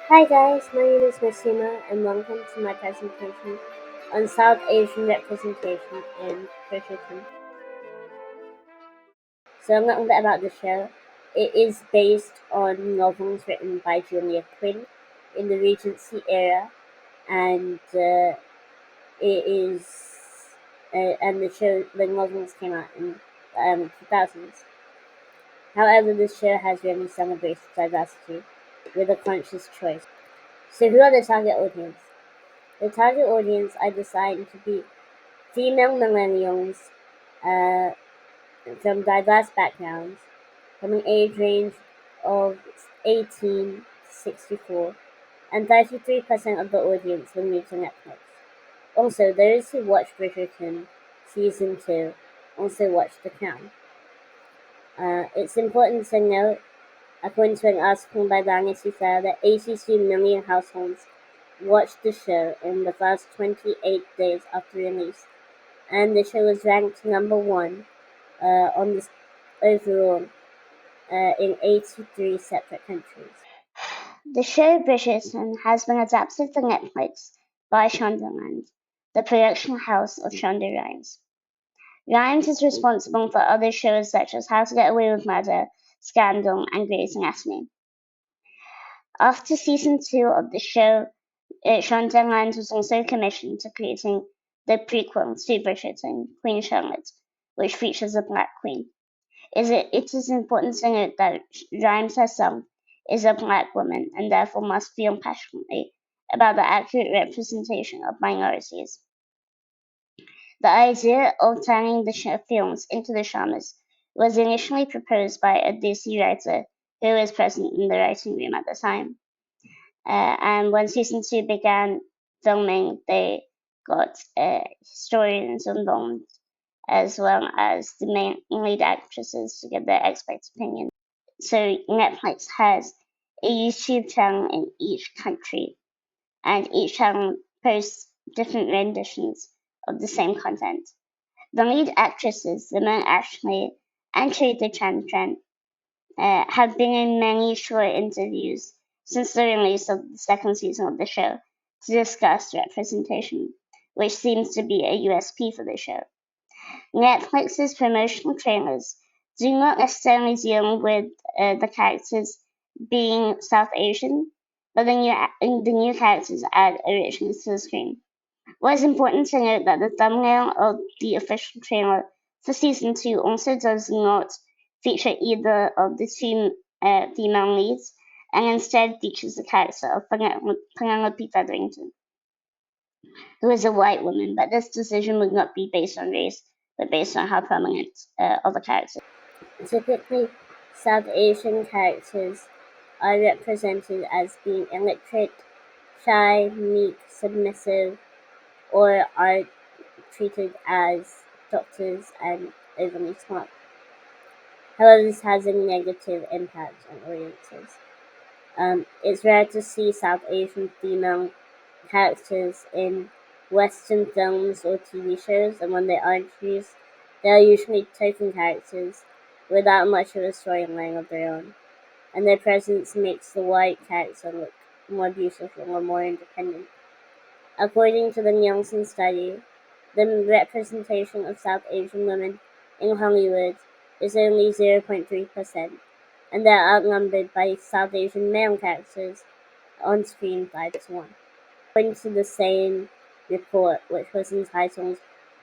Hi guys, my name is Massima and welcome to my presentation on South Asian representation in Bridgerton. So a little bit about the show. It is based on novels written by Julia Quinn in the Regency era, and it is and the novels came out in 2000s. However, the show has really celebrated diversity with a conscious choice. So who are the target audience? The target audience are designed to be female millennials uh, from diverse backgrounds, from an age range of 18 to 64, and 33% of the audience were new to Netflix. Also, those who watched Bridgerton Season 2 also watched The Crown. It's important to note, according to an article by Vanity Fair, that 82 million households watched the show in the first 28 days after release, and the show was ranked number one on the overall in 83 separate countries. The show Bridgerton has been adapted for Netflix by Shondaland, the production house of Shonda Rhimes. Rhimes is responsible for other shows such as How to Get Away with Murder, Scandal, and Grey's Anatomy. After season 2 of the show, Shondaland was also commissioned to creating the prequel to Bridgerton, Queen Charlotte, which features a black queen. It is important to note that Rhimes herself is a black woman and therefore must feel passionately about the accurate representation of minorities. The idea of turning the films into the dramas was initially proposed by a DC writer who was present in the writing room at the time. And when season 2 began filming, they got historians involved as well as the main lead actresses to give their expert opinion. So Netflix has a YouTube channel in each country, and each channel posts different renditions of the same content. The lead actresses, Simone Ashley and Charity Chan, have been in many short interviews since the release of the second season of the show to discuss representation, which seems to be a USP for the show. Netflix's promotional trailers do not necessarily deal with the characters being South Asian, but the new characters add a richness to the screen. What is important to note that the thumbnail of the official trailer for season 2 also does not feature either of the two female leads, and instead features the character of Penelope Featherington, who is a white woman, but this decision would not be based on race, but based on how prominent of a character. Typically, South Asian characters are represented as being illiterate, shy, meek, submissive, or are treated as doctors and overly smart. However, this has a negative impact on audiences. It's rare to see South Asian female characters in Western films or TV shows, and when they are introduced, they are usually token characters without much of a storyline of their own, and their presence makes the white character look more beautiful or more independent. According to the Nielsen study, the representation of South Asian women in Hollywood is only 0.3%, and they are outnumbered by South Asian male characters on screen 5 to 1. According to the same report, which was entitled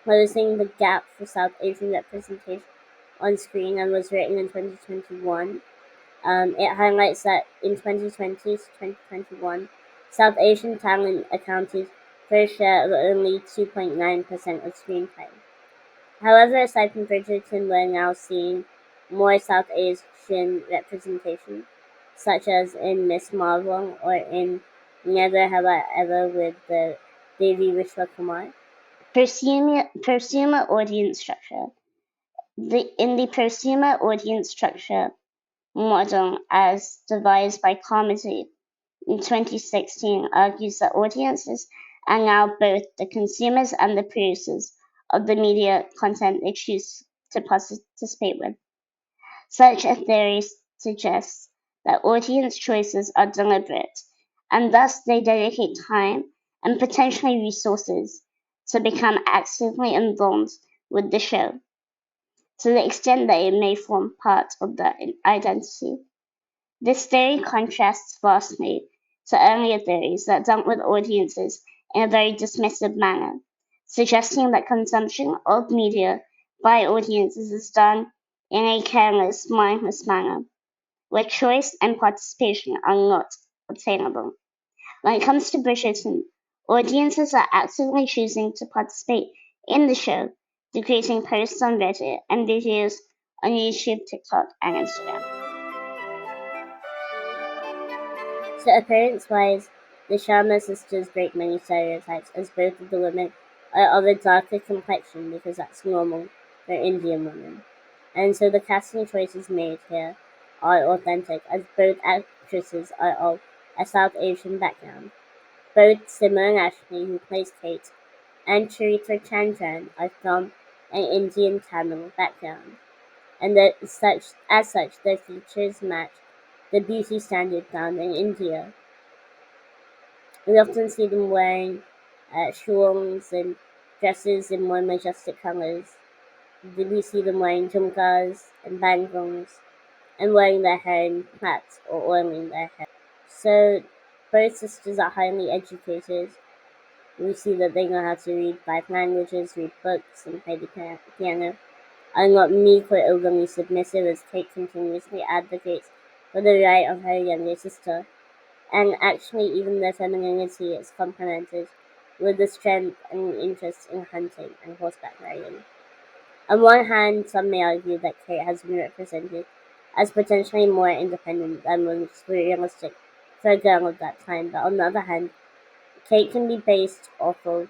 Closing the Gap for South Asian Representation on Screen and was written in 2021, it highlights that in 2020 to 2021, South Asian talent accounted for a share of only 2.9% of screen time. However, aside from Bridgerton, we're now seeing more South Asian representation, such as in Miss Marvel or in Never Have I Ever with the Devi Vishwakumar. Prosumer audience structure. In the prosumer audience structure model as devised by Comedy in 2016 argues that audiences are now both the consumers and the producers of the media content they choose to participate with. Such a theory suggests that audience choices are deliberate and thus they dedicate time and potentially resources to become actively involved with the show to the extent that it may form part of their identity. This theory contrasts vastly to earlier theories that dealt with audiences in a very dismissive manner, suggesting that consumption of media by audiences is done in a careless, mindless manner, where choice and participation are not obtainable. When it comes to Bridgerton, audiences are actively choosing to participate in the show through creating posts on Reddit and videos on YouTube, TikTok, and Instagram. So appearance-wise, the Sharma sisters break many stereotypes, as both of the women are of a darker complexion because that's normal for Indian women. And so the casting choices made here are authentic, as both actresses are of a South Asian background. Both Simmer and Ashley, who plays Kate, and Charitra Chandran are from an Indian Tamil background, and that as such their features match the beauty standard found in India. We often see them wearing shawls and dresses in more majestic colors. We see them wearing jhumkas and bangles and wearing their hair in plaits or oiling their hair. So both sisters are highly educated. We see that they know how to read 5 languages, read books, and play the piano. Are not meek or overly submissive, as Kate continuously advocates for the right of her younger sister, and actually even their femininity is complemented with the strength and interest in hunting and horseback riding. On one hand, some may argue that Kate has been represented as potentially more independent than was realistic for a girl of that time, but on the other hand, Kate can be based off of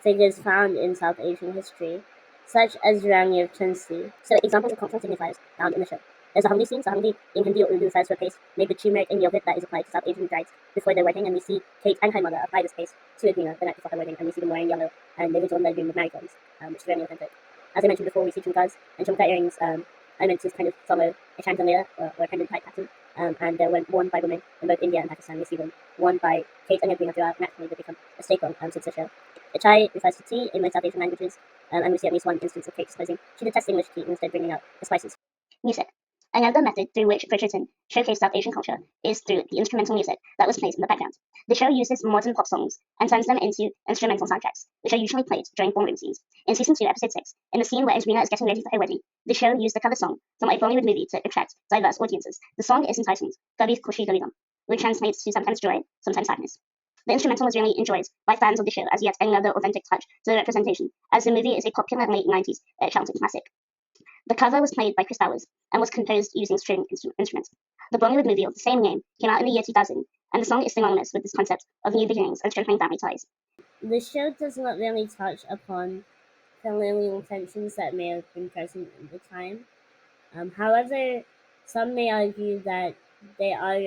figures found in South Asian history, such as Rangi of Chunsi. So examples of cultural signifiers found in the show. There's a Haldi scene. So Haldi in Hindi or Urdu refers to a paste made with turmeric and yogurt that is applied to South Asian brides before their wedding, and we see Kate and her mother apply this paste to Edwina the night before her wedding, and we see them wearing yellow, and they adorn their room with marigolds, which is very authentic. As I mentioned before, we see chumkas, and chumka earrings are meant to kind of follow a chandelier or a pendant type pattern, and they're worn by women in both India and Pakistan. We see them worn by Kate and Edwina throughout, naturally they become a staple since the show. The chai refers to tea in most South Asian languages, and we see at least one instance of Kate disclosing she detests English tea and instead bringing out the spices. Music. Another method through which Bridgerton showcased South Asian culture is through the instrumental music that was played in the background. The show uses modern pop songs and turns them into instrumental soundtracks, which are usually played during ballroom scenes. In season 2, episode 6, in the scene where Edwina is getting ready for her wedding, the show used a cover song from a Bollywood movie to attract diverse audiences. The song is entitled Kabhi Khushi Kabhi Gum, which translates to sometimes joy, sometimes sadness. The instrumental was really enjoyed by fans of the show as yet another authentic touch to the representation, as the movie is a popular late 90s childhood classic. The cover was played by Chris Bowers and was composed using string instruments. The Bollywood movie of the same name came out in the year 2000, and the song is synonymous with this concept of new beginnings and strengthening family ties. The show does not really touch upon colonial tensions that may have been present at the time. However, some may argue that they are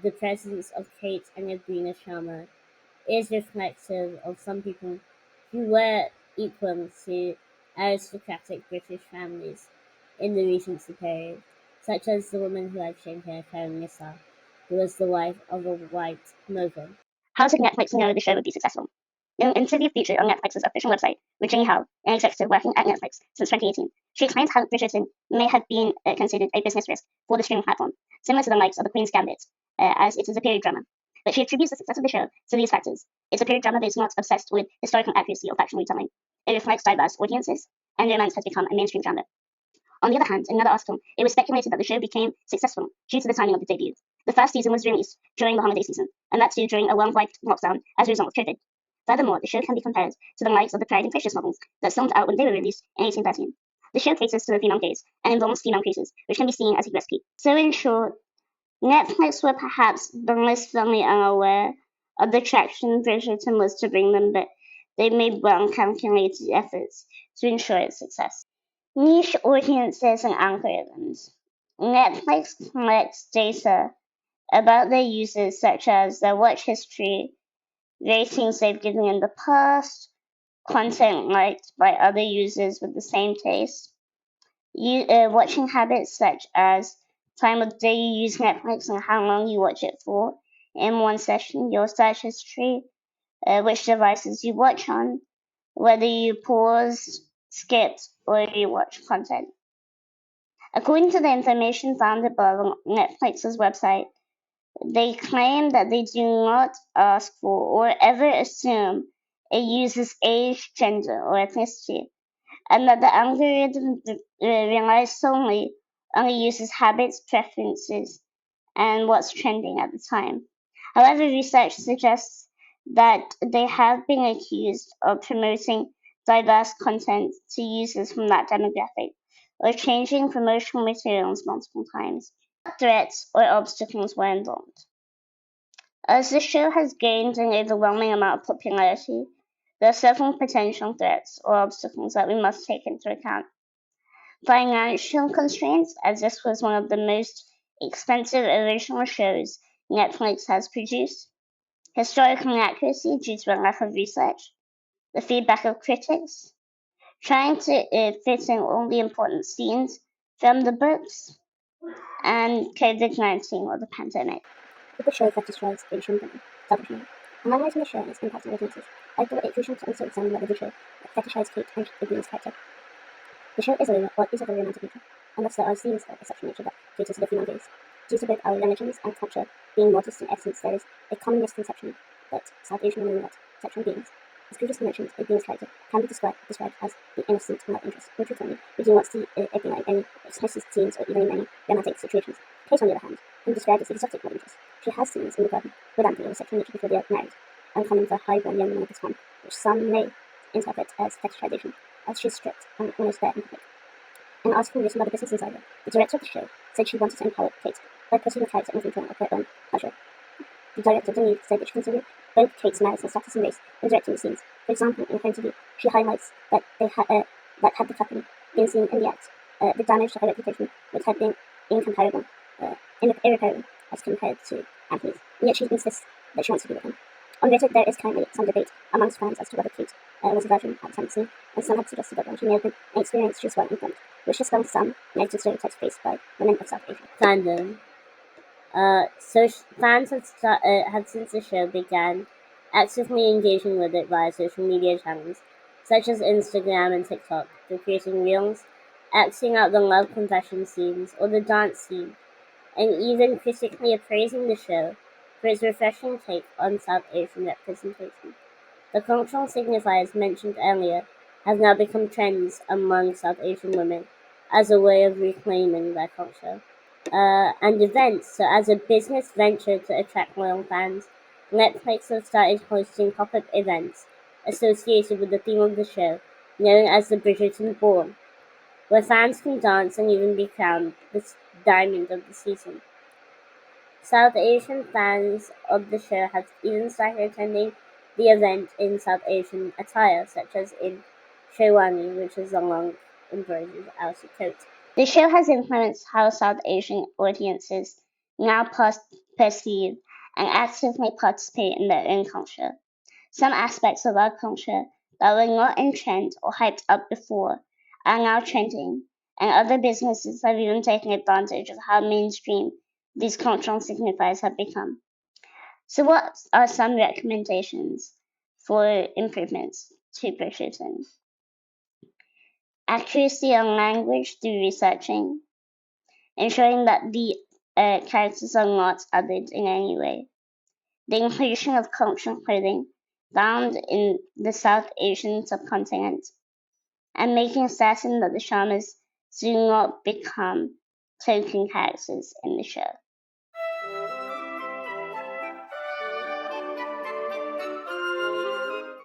the presence of Kate and Edwina Sharma is reflective of some people who were equal to aristocratic British families in the Regency period, such as the woman who had shaved hair, Karen Nissa, who was the wife of a white noble. How did Netflix know the show would be successful? In an interview featured on Netflix's official website with Jenny Howe, an executive working at Netflix since 2018, she explains how Bridgerton may have been considered a business risk for the streaming platform, similar to the likes of The Queen's Gambit, as it is a period drama. But she attributes the success of the show to these factors. It's a period drama that is not obsessed with historical accuracy or factual retelling. It reflects diverse audiences, and romance has become a mainstream genre. On the other hand, in another article, it was speculated that the show became successful due to the timing of the debut. The first season was released during the holiday season, and that too during a worldwide lockdown as a result of COVID. Furthermore, the show can be compared to the likes of the Pride and Prejudice novels that filmed out when they were released in 1813. The show caters to the female gaze and involves female creators, which can be seen as a USP. So in short, Netflix were perhaps blissfully unaware of the traction Bridgerton was to bring them, but they made well calculated efforts to ensure its success. Niche audiences and algorithms. Netflix collects data about their users, such as their watch history, ratings they've given in the past, content liked by other users with the same taste, watching habits such as time of day you use Netflix and how long you watch it for, in one session, your search history, which devices you watch on, whether you pause, skip, or rewatch content. According to the information found above on Netflix's website, they claim that they do not ask for or ever assume a user's age, gender, or ethnicity, and that the algorithm relies solely on the user's habits, preferences, and what's trending at the time. However, research suggests that they have been accused of promoting diverse content to users from that demographic or changing promotional materials multiple times. What threats or obstacles were involved? As the show has gained an overwhelming amount of popularity, there are several potential threats or obstacles that we must take into account. Financial constraints, as this was one of the most expensive original shows Netflix has produced. Historical inaccuracy due to a lack of research. The feedback of critics. Trying to fit in all the important scenes from the books. And COVID-19 or the pandemic. The show fetishised Asian women, South Asian women. Analyzing the show and its impact on audiences, I thought it crucial to also examine whether the show fetishized Kate and Edwin's character. The show is a very romantic nature, and thus there are scenes of a sexual nature that cater to the female gaze. Due to both our religions and culture being modest in essence, there is a common misconception that South Asian women are not sexual beings. As previously mentioned, Edwin's character can be described as the innocent love interest. Unfortunately, we do not see Edwin in any explicit scenes or even in many romantic situations. Kate, on the other hand, can be described as the exotic love interest. She has scenes in the garden with Anthony of a sexual nature before they are married, uncommon for high-born young women of this time, which some may interpret as fetishization, as she is stripped and almost bare in public. In an article written by the Business Insider, the director of the show said she wanted to empower Kate by putting the character in control of her own pleasure. The director, Denise, said that she considered both Kate's merits and status and race when directing the scenes. For example, in her interview, she highlights that had the couple been seen in the act, the damage to her reputation would have been irreparable as compared to Anthony's, and yet she insists that she wants to be with him. On Reddit, there is currently some debate amongst fans as to whether Kate was a virgin at the time of the scene, and some have suggested that she may have been inexperienced, she was well informed, which dispels some negative stereotypes faced by women of South Asia. Fandom. Fans have since the show began actively engaging with it via social media channels such as Instagram and TikTok for creating reels, acting out the love confession scenes or the dance scene, and even critically appraising the show for its refreshing take on South Asian representation. The cultural signifiers mentioned earlier have now become trends among South Asian women as a way of reclaiming their culture. And events. So as a business venture to attract loyal fans, Netflix has started hosting pop-up events associated with the theme of the show, known as the Bridgerton Ball, where fans can dance and even be crowned the diamond of the season. South Asian fans of the show have even started attending the event in South Asian attire, such as in Sherwani, which is a long embroidered outer coat. The show has influenced how South Asian audiences now perceive and actively participate in their own culture. Some aspects of our culture that were not in trend or hyped up before are now trending, and other businesses have even taken advantage of how mainstream these cultural signifiers have become. So what are some recommendations for improvements to Bridgerton? Accuracy on language through researching, ensuring that the characters are not othered in any way, the inclusion of cultural clothing found in the South Asian subcontinent, and making certain that the shamas do not become token characters in the show.